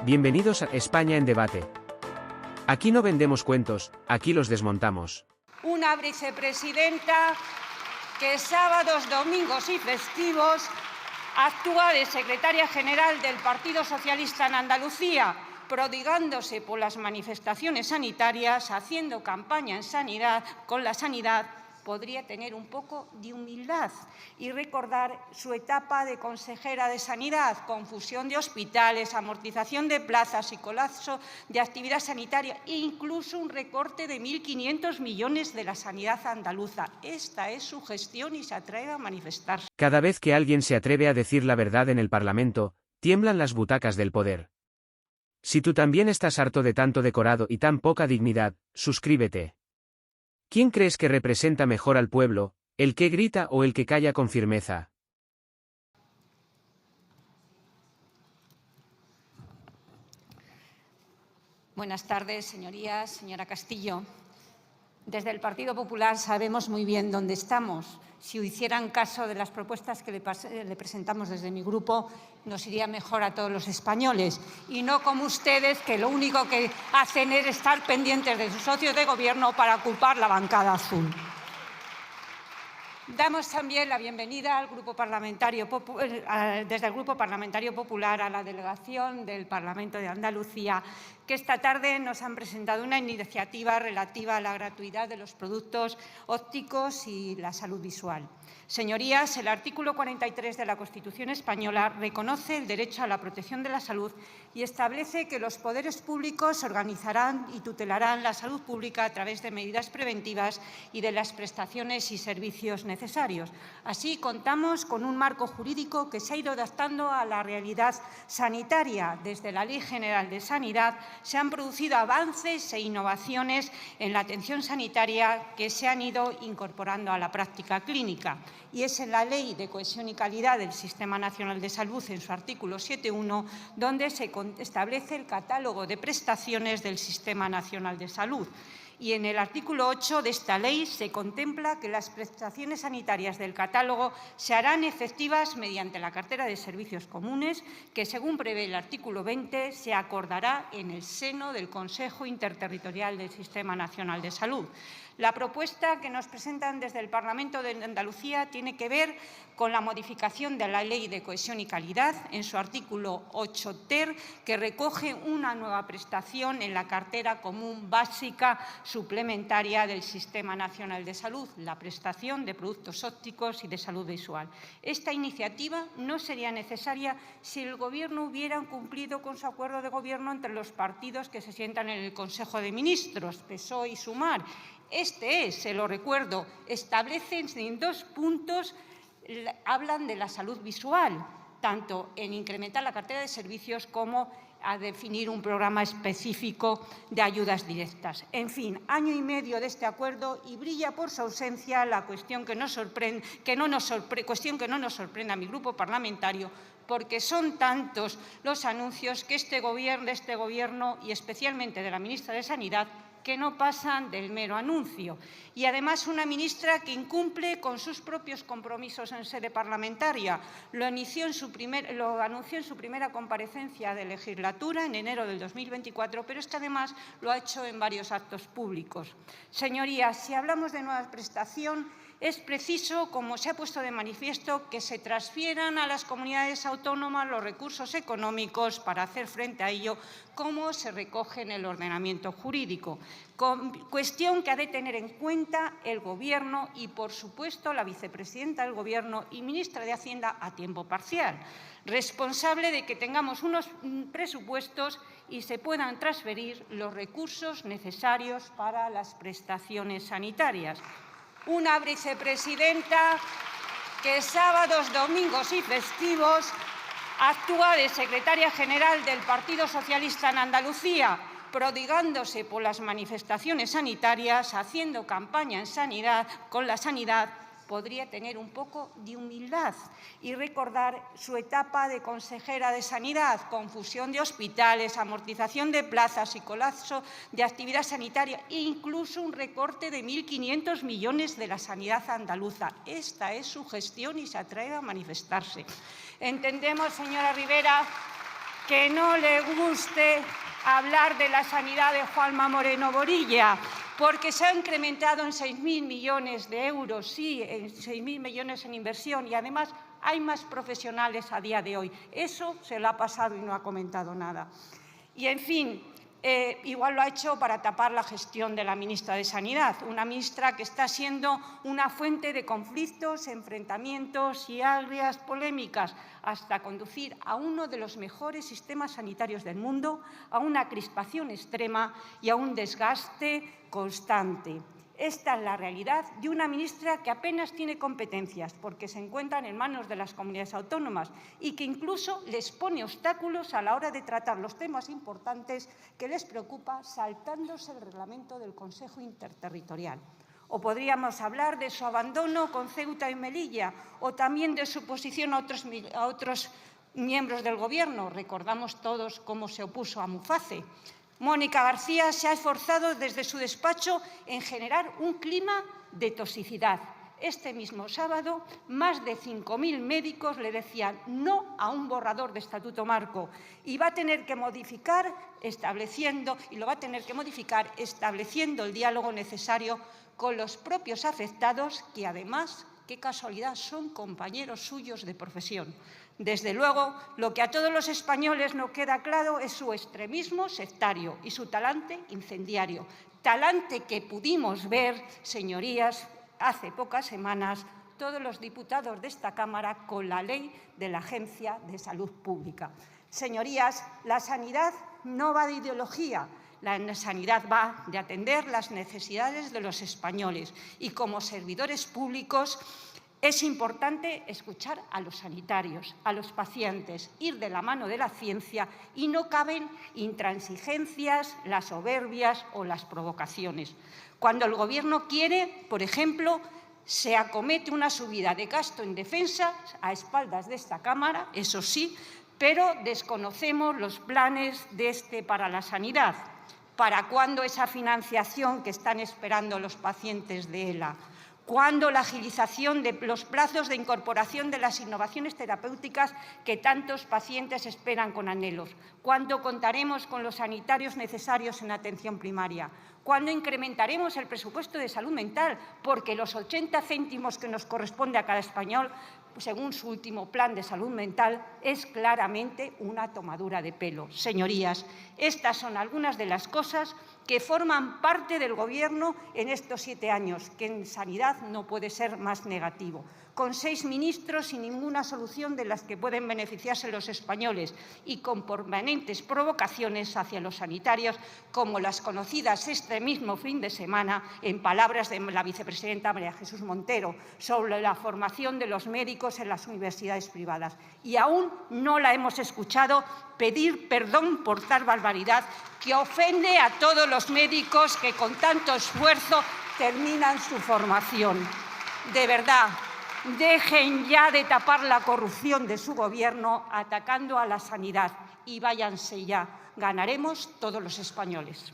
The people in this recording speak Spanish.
Bienvenidos a España en Debate. Aquí no vendemos cuentos, aquí los desmontamos. Una vicepresidenta que sábados, domingos y festivos actúa de secretaria general del Partido Socialista en Andalucía, prodigándose por las manifestaciones sanitarias, haciendo campaña en sanidad, con la sanidad, podría tener un poco de humildad y recordar su etapa de consejera de Sanidad, confusión de hospitales, amortización de plazas y colapso de actividad sanitaria e incluso un recorte de 1.500 millones de la sanidad andaluza. Esta es su gestión y se atreve a manifestarse. Cada vez que alguien se atreve a decir la verdad en el Parlamento, tiemblan las butacas del poder. Si tú también estás harto de tanto decorado y tan poca dignidad, suscríbete. ¿Quién crees que representa mejor al pueblo, el que grita o el que calla con firmeza? Buenas tardes, señorías. Señora Castillo, desde el Partido Popular sabemos muy bien dónde estamos. Si hicieran caso de las propuestas que le presentamos desde mi grupo, nos iría mejor a todos los españoles. Y no como ustedes, que lo único que hacen es estar pendientes de sus socios de gobierno para ocupar la bancada azul. Damos también la bienvenida al Grupo Parlamentario desde el Grupo Parlamentario Popular a la delegación del Parlamento de Andalucía, que esta tarde nos han presentado una iniciativa relativa a la gratuidad de los productos ópticos y la salud visual. Señorías, el artículo 43 de la Constitución española reconoce el derecho a la protección de la salud y establece que los poderes públicos organizarán y tutelarán la salud pública a través de medidas preventivas y de las prestaciones y servicios necesarios. Así, contamos con un marco jurídico que se ha ido adaptando a la realidad sanitaria. Desde la Ley General de Sanidad se han producido avances e innovaciones en la atención sanitaria que se han ido incorporando a la práctica clínica. Y es en la Ley de Cohesión y Calidad del Sistema Nacional de Salud, en su artículo 7.1, donde se establece el catálogo de prestaciones del Sistema Nacional de Salud. Y en el artículo 8 de esta ley se contempla que las prestaciones sanitarias del catálogo se harán efectivas mediante la cartera de servicios comunes que, según prevé el artículo 20, se acordará en el seno del Consejo Interterritorial del Sistema Nacional de Salud. La propuesta que nos presentan desde el Parlamento de Andalucía tiene que ver con la modificación de la Ley de Cohesión y Calidad en su artículo 8 ter, que recoge una nueva prestación en la cartera común básica suplementaria del Sistema Nacional de Salud, la prestación de productos ópticos y de salud visual. Esta iniciativa no sería necesaria si el Gobierno hubiera cumplido con su acuerdo de gobierno entre los partidos que se sientan en el Consejo de Ministros, PSOE y Sumar. Se lo recuerdo, establecen en 2 puntos, hablan de la salud visual, tanto en incrementar la cartera de servicios como a definir un programa específico de ayudas directas. En fin, año y medio de este acuerdo y brilla por su ausencia la cuestión que no nos sorprende a mi grupo parlamentario, porque son tantos los anuncios que este Gobierno y especialmente de la ministra de Sanidad que no pasan del mero anuncio. Y además una ministra que incumple con sus propios compromisos en sede parlamentaria. Lo anunció en su primera comparecencia de legislatura en enero del 2024, pero es que además lo ha hecho en varios actos públicos. Señorías, si hablamos de nueva prestación, es preciso, como se ha puesto de manifiesto, que se transfieran a las comunidades autónomas los recursos económicos para hacer frente a ello, como se recoge en el ordenamiento jurídico. Cuestión que ha de tener en cuenta el Gobierno y, por supuesto, la vicepresidenta del Gobierno y ministra de Hacienda a tiempo parcial, responsable de que tengamos unos presupuestos y se puedan transferir los recursos necesarios para las prestaciones sanitarias. Una vicepresidenta que sábados, domingos y festivos actúa de secretaria general del Partido Socialista en Andalucía, prodigándose por las manifestaciones sanitarias, haciendo campaña en sanidad, con la sanidad, podría tener un poco de humildad y recordar su etapa de consejera de Sanidad, confusión de hospitales, amortización de plazas y colapso de actividad sanitaria e incluso un recorte de 1.500 millones de la sanidad andaluza. Esta es su gestión y se atreve a manifestarse. Entendemos, señora Rivera, que no le guste hablar de la sanidad de Juanma Moreno Borilla, porque se ha incrementado en 6.000 millones de euros, sí, en 6.000 millones en inversión, y además hay más profesionales a día de hoy. Eso se lo ha pasado y no ha comentado nada. Y, en fin, igual lo ha hecho para tapar la gestión de la ministra de Sanidad, una ministra que está siendo una fuente de conflictos, enfrentamientos y agrias polémicas, hasta conducir a uno de los mejores sistemas sanitarios del mundo, a una crispación extrema y a un desgaste constante. Esta es la realidad de una ministra que apenas tiene competencias porque se encuentran en manos de las comunidades autónomas y que incluso les pone obstáculos a la hora de tratar los temas importantes que les preocupa, saltándose el reglamento del Consejo Interterritorial. O podríamos hablar de su abandono con Ceuta y Melilla, o también de su oposición a otros miembros del Gobierno. Recordamos todos cómo se opuso a Muface. Mónica García se ha esforzado desde su despacho en generar un clima de toxicidad. Este mismo sábado, más de 5.000 médicos le decían no a un borrador de Estatuto Marco y lo va a tener que modificar estableciendo el diálogo necesario con los propios afectados, que además, qué casualidad, son compañeros suyos de profesión. Desde luego, lo que a todos los españoles nos queda claro es su extremismo sectario y su talante incendiario. Talante que pudimos ver, señorías, hace pocas semanas, todos los diputados de esta Cámara con la ley de la Agencia de Salud Pública. Señorías, la sanidad no va de ideología. La sanidad va de atender las necesidades de los españoles y, como servidores públicos, es importante escuchar a los sanitarios, a los pacientes, ir de la mano de la ciencia, y no caben intransigencias, las soberbias o las provocaciones. Cuando el Gobierno quiere, por ejemplo, se acomete una subida de gasto en defensa a espaldas de esta Cámara, eso sí, pero desconocemos los planes para la sanidad. ¿Para cuándo esa financiación que están esperando los pacientes de ELA? ¿Cuándo la agilización de los plazos de incorporación de las innovaciones terapéuticas que tantos pacientes esperan con anhelos? ¿Cuándo contaremos con los sanitarios necesarios en atención primaria? ¿Cuándo incrementaremos el presupuesto de salud mental? Porque los 80 céntimos que nos corresponde a cada español, según su último plan de salud mental, es claramente una tomadura de pelo. Señorías, estas son algunas de las cosas que forman parte del Gobierno en estos 7 años, que en sanidad no puede ser más negativo. Con 6 ministros y ninguna solución de las que pueden beneficiarse los españoles, y con permanentes provocaciones hacia los sanitarios, como las conocidas este mismo fin de semana, en palabras de la vicepresidenta María Jesús Montero, sobre la formación de los médicos en las universidades privadas. Y aún no la hemos escuchado pedir perdón por tal barbaridad que ofende a todos los médicos que con tanto esfuerzo terminan su formación. De verdad, dejen ya de tapar la corrupción de su Gobierno atacando a la sanidad y váyanse ya. Ganaremos todos los españoles.